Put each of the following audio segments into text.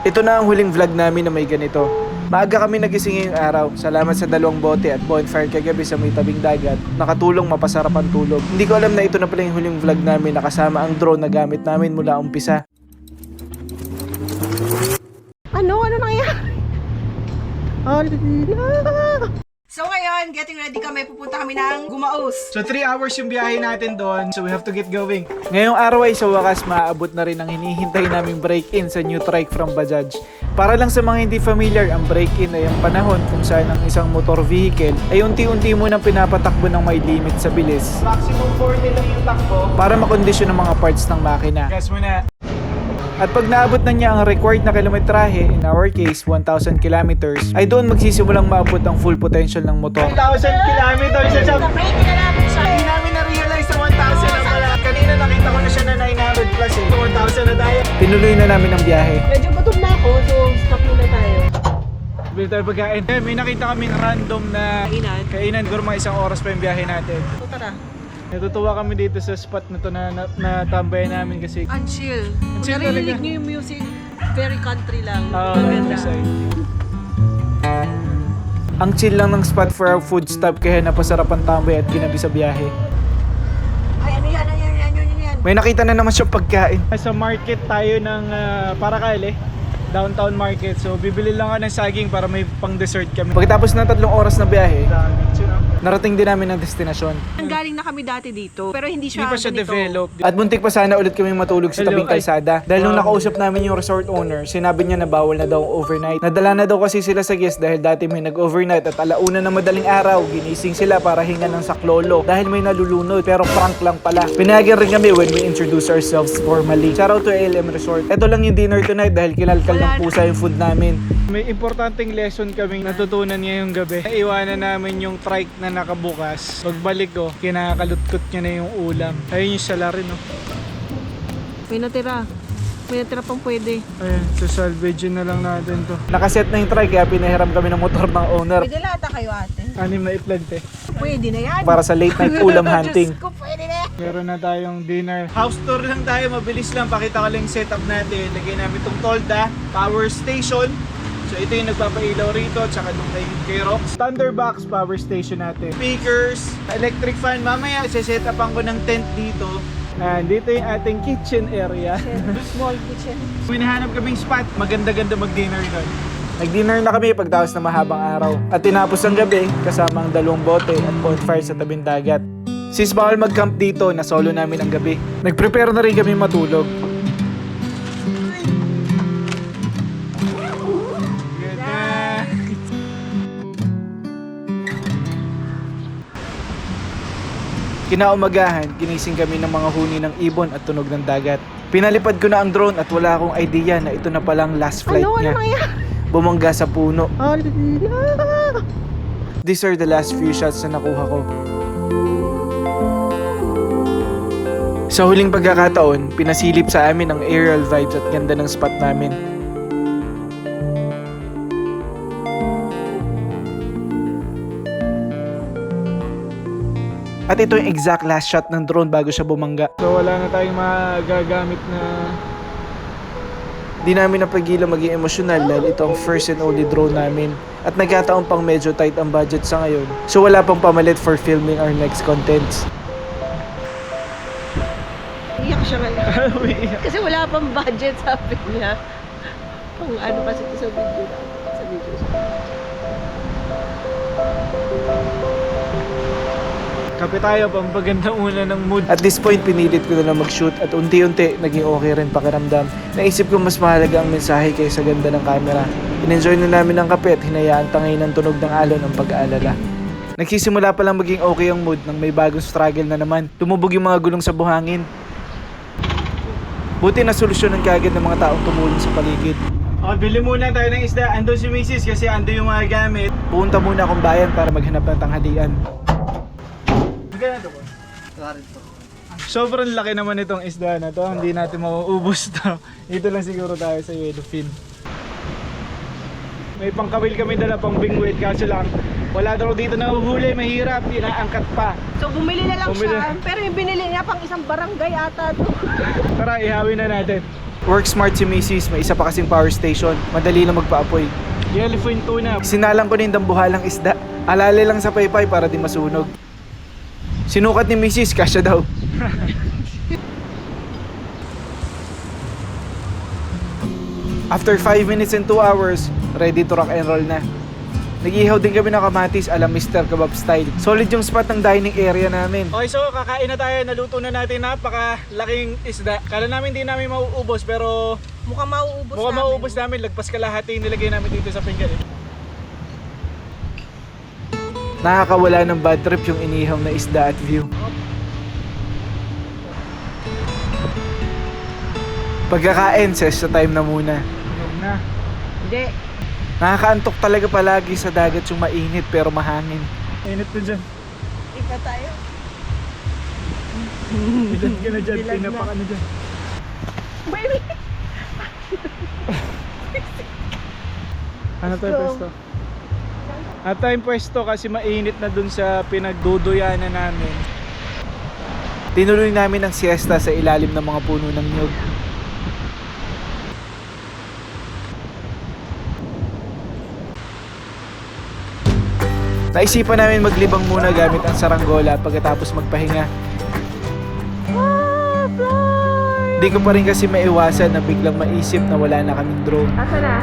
Ito na ang huling vlog namin na may ganito. Maaga kami nagising ngayong araw. Salamat sa 2 bote at bonfire kagabi sa may tabing dagat. Nakatulong mapasarap ang tulog. Hindi ko alam na ito na pala yung huling vlog namin na kasama ang drone na gamit namin mula umpisa. Ano nangyari? So ngayon, getting ready kami. Pupunta kami ng Gumaos. So 3 hours yung biyahe natin doon, so we have to get going. Ngayong araw ay sa wakas maaabot na rin ang hinihintay naming break-in sa new trike from Bajaj. Para lang sa mga hindi familiar, ang break-in ay ang panahon kung saan ang isang motor vehicle ay unti-unti mo nang pinapatakbo ng may limit sa bilis. Maximum 40 lang yung takbo para makondisyon ang mga parts ng makina. Gas mo na. At pag naabot na niya ang required na kilometrahe, in our case 1,000 kilometers, ay doon magsisimulang maabot ang full potential ng motor. 1,000 kilometers siya! Break na namin siya! Hindi namin na-realize sa 1,000 na pala. Kanina nakita ko na siya na 900 plus eh. 1,000 na tayo. Tinuloy na namin ang biyahe. Medyo gutom na ako, so stop muna tayo. Bili tayo pagkain. May nakita kaming random na kainan. Siguro mga 1 oras pa yung biyahe natin. So tara. Natutuwa kami dito sa spot na to na tambayan namin kasi Ang chill. chill Narinig talaga. niyo yung music, very country lang. Maganda. Ang chill lang ng spot for our food stop kaya napasarap ang tambay at ginabi sa biyahe. Ay, ano yan? May nakita na naman siyang pagkain. Sa market tayo ng Paracale, downtown market. So bibili lang ako ng saging para may pang dessert kami. Pagkatapos ng 3 oras na biyahe, narating din namin ang destinasyon. Galing na kami dati dito, pero hindi Hindi pa siya ganito. develop. At muntik pa sana ulit kaming matulog sa tabing kalsada. Dahil nung nakausap namin yung resort owner, sinabi niya na bawal na daw ang overnight. Nadala na daw kasi sila sa guest dahil dati may nag-overnight at alauna na madaling araw, ginising sila para hinga ng saklolo dahil may nalulunod. Pero prank lang pala. Pinayagan rin kami when we introduce ourselves formally. Shout out to ALM Resort. Ito lang yung dinner tonight dahil kinalkal ng pusa yung food namin. May importanteng lesson kaming natutunan ngayong gabi. Naiwanan namin yung trike na nakabukas. Pagbalik ko, kinakalutkot niya na yung ulam. Ayun yung salarin, no? May natira. May natira pang pwede. Ayan, so salvage na lang natin to. Nakaset na yung trike kaya pinahiram kami ng motor ng owner. Pwede lata kayo ate. Anim na iplog, te. Pwede na yan. Para sa late night ulam hunting. Diyos ko, pwede na yan. Meron na tayong dinner. House tour lang tayo, mabilis lang. Pakita ko lang yung setup natin. Lagay namin itong Tolda power station. So ito yung nagpapailaw rito, tsaka nung kay Rox. Thunderbox power station natin. Speakers, electric fan. Mamaya, sesetapan ko ng tent dito. And dito yung ating kitchen area. Small kitchen. Hinahanap kaming spot, maganda-ganda mag-dinner doon. Nag-dinner na kami pagdaos na mahabang araw. At tinapos ang gabi kasama ang 2 bote at bonfire sa tabing dagat. Since bawal mag-camp dito, na solo namin ang gabi. Nag-prepare na rin kami matulog. Kinaumagahan, ginising kami ng mga huni ng ibon at tunog ng dagat. Pinalipad ko na ang drone at wala akong idea na ito na palang last flight niya. Bumangga sa puno. These are the last few shots na nakuha ko. Sa huling pagkakataon, pinasilip sa amin ang aerial vibes at ganda ng spot namin. At ito yung exact last shot ng drone bago siya bumangga. So wala na tayong magagamit na... Di namin napagilan maging emosyonal dahil ito ang first and only drone namin. At nagkataon pang medyo tight ang budget sa ngayon. So wala pang pamalit for filming our next contents. Iyak siya ngayon. Kasi wala pang budget, sabi niya. Pang ano kasi ito sa video na. Sa video. Kape tayo, pampaganda muna ng mood. At this point, pinilit ko na lang mag-shoot at unti-unti, naging okay rin pakiramdam. Naisip ko mas mahalaga ang mensahe kaysa ganda ng camera. In-enjoy na namin ang kape at hinayaan tangay ng tunog ng alon ang pag-aalala. Nagsisimula pa lang maging okay ang mood nang may bagong struggle na naman. Tumubog yung mga gulong sa buhangin. Buti na solusyonan kaagad ng mga taong tumulong sa paligid. Okay, bili muna tayo ng isda. Andun si Mrs. kasi andun yung mga gamit. Pupunta muna akong bayan para maghanap ng tanghalian. Magkano ito po? Sobrang laki naman itong isda na to. Hindi natin mauubos to. Ito lang siguro tayo sa yellowfin. May pangkawil kami dala pang bingwit kaso lang wala daw dito na uhuli, mahirap, inaangkat pa. So bumili na lang siya, pero yung binili niya pang isang barangay ata. Tara, ihawin na natin. Work smart si Mrs. May isa pa kasing power station. Madali lang magpaapoy. Yellowfin tuna. Sinalang ko na yung dambuhalang isda. Alala lang sa paypay para di masunog. Sinukat ni Mrs. Kasya daw. After 5 minutes and 2 hours, ready to rock and roll na. Nag-ihaw din kami ng kamatis ala Mr. Kebab style. Solid yung spot ng dining area namin. Okay, so kakain na tayo. Naluto na natin napakalaking isda. Kala namin hindi namin mauubos pero Mukhang mauubos mukhang mauubos namin. Lagpas kalahati nilagay namin dito sa pinggan. Nakakawala ng bad trip yung inihaw na isda at view. Pagkakain, sa time na muna. Na. Hindi. Nakakaantok talaga palagi sa dagat yung mainit pero mahangin. Init na dyan. Ipa tayo. Bilan ka na dyan, Bilan na. pinapa ka na dyan. Baby! Ano tayo pwesto? At tayong pwesto kasi mainit na dun sa pinagduduyanan namin. Tinuloy namin ang siesta sa ilalim ng mga puno ng nyug. Naisipan namin maglibang muna gamit ang saranggola pagkatapos magpahinga. Di ko pa rin kasi maiwasan na biglang maisip na wala na kaming drone. Asa na?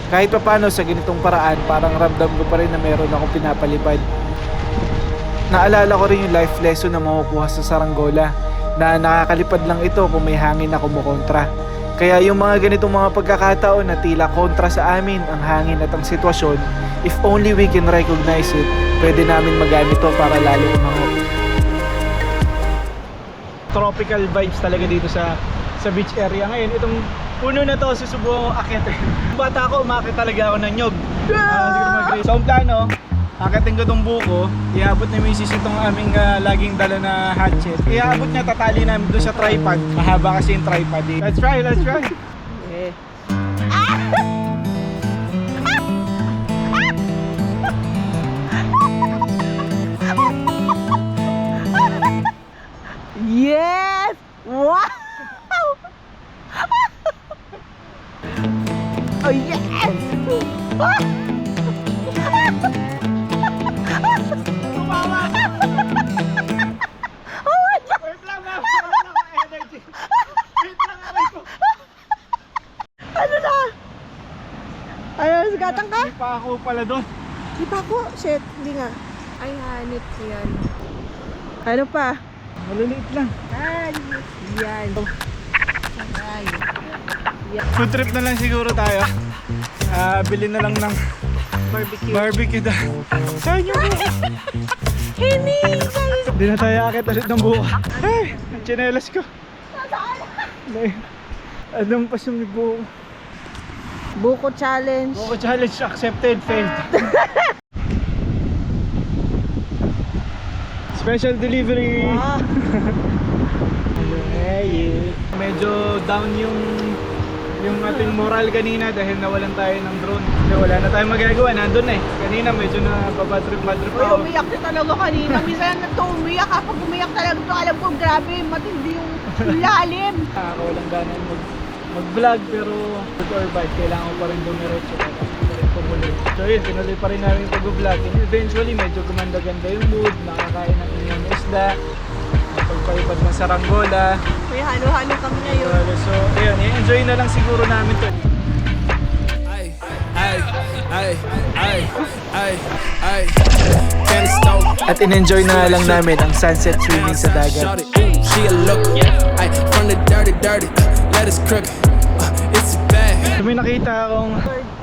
Kahit pa paano sa ganitong paraan, parang ramdam ko pa rin na meron akong pinapalipad. Naalala ko rin yung life lesson na makukuha sa saranggola, na nakakalipad lang ito kung may hangin na kumukontra. Kaya yung mga ganitong mga pagkakataon na tila kontra sa amin ang hangin at ang sitwasyon, if only we can recognize it, pwede namin magamit to para lalo umangat. Tropical vibes talaga dito sa beach area. Ngayon, itong puno na to, susubukan ko akitin. Bata ako, umakit talaga ako ng nyog. So ang plano, akitin ko tong buko, iabot ni Mrs. itong aming laging dala na hatchet. Iabot niya, tatali namin doon sa tripod. Mahaba kasi yung tripod eh. Let's try, let's try. Eh. Yes! Wow! Oh yes! Tumawa! Oh my God! Wait lang na, wala na ako energy. Wait lang aray ko. Ano na? Ano, sugatan ka? May pa ako pala doon. Di pa ako? Shit, hindi nga. Ay, hanip ko yan. Ano pa? Maliliit lang. Hanip yan. Ay. Food trip na lang siguro tayo. Bili na lang ng barbecue daw. Saan yung buka? Hindi! Hindi na tayo akit ulit ng buka. Ay, ang tsinelas ko. Anong pas yung buka? Buko challenge. Buka challenge accepted, failed. Special delivery. Ah. Hey, medyo down yung ating moral kanina dahil nawalan tayo ng drone. Kasi wala na tayong magagawa, nandun na eh. Kanina medyo na babadrip Uy, ako. umiyak na talaga kanina. Minsan na to umiyak. Kapag umiyak talaga to, alam ko, grabe, matindi yung lalim. Walang gana mag-vlog pero good or bad, kailangan ko pa rin dumiretso kailangan ko pa rin pumuli. So yun, tinuloy pa rin namin pag-vlog. And eventually, medyo gumanda-ganda yung mood, nakakain ng inyong isda, pagpaipad ng saranggola. May halo-halo kami ngayon. So, ayun, i-enjoy na lang siguro namin to. At in-enjoy na lang namin ang sunset swimming sa dagat. So, may nakita akong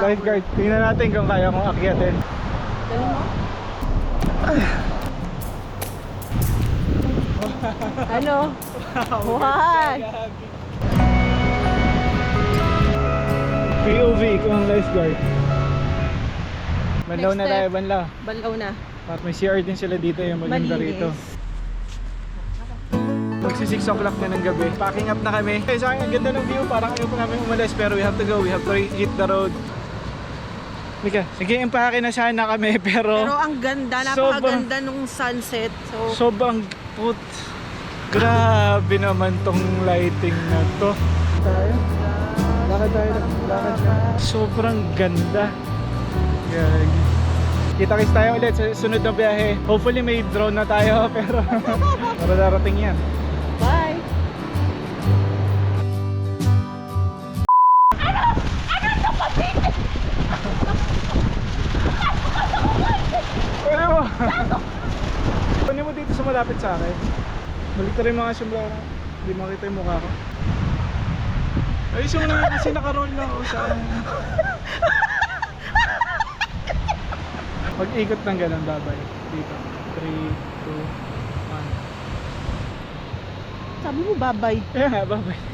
lifeguard. Tingnan natin kung kaya kong akyatin. Dali mo? Ano? Why? POV kung ang lifeguard. Banlaw Next na step. tayo, banlaw. Banlaw na. At may CR din sila dito yung maganda rito. Magsi 6 o'clock na ng gabi. Packing up na kami. Okay, sa akin ang ganda ng view. Parang ayaw pa namin umalis pero we have to go. We have to hit the road. Mika, sige, empake na sana kami pero Pero ang ganda, napakaganda nung sunset. So, sobrang put. Grabe naman tong lighting na to. Tayo? Lakad tayo. Lakad na. Sobrang ganda. Gagi. Kita-kits tayo ulit sa sunod na biyahe. Hopefully may drone na tayo pero para darating yan. Bye! Pwede mo. Pwede mo dito sa malapit sa akin. Balik ka rin mga sombrero. Hindi makita yung mukha ko. Ayos mo naman kasi nakaroll lang ako sa ano. Pag-ikot ng ganun, babay. Dito. 3, 2, 1. Sabi mo babay. Kaya nga, babay.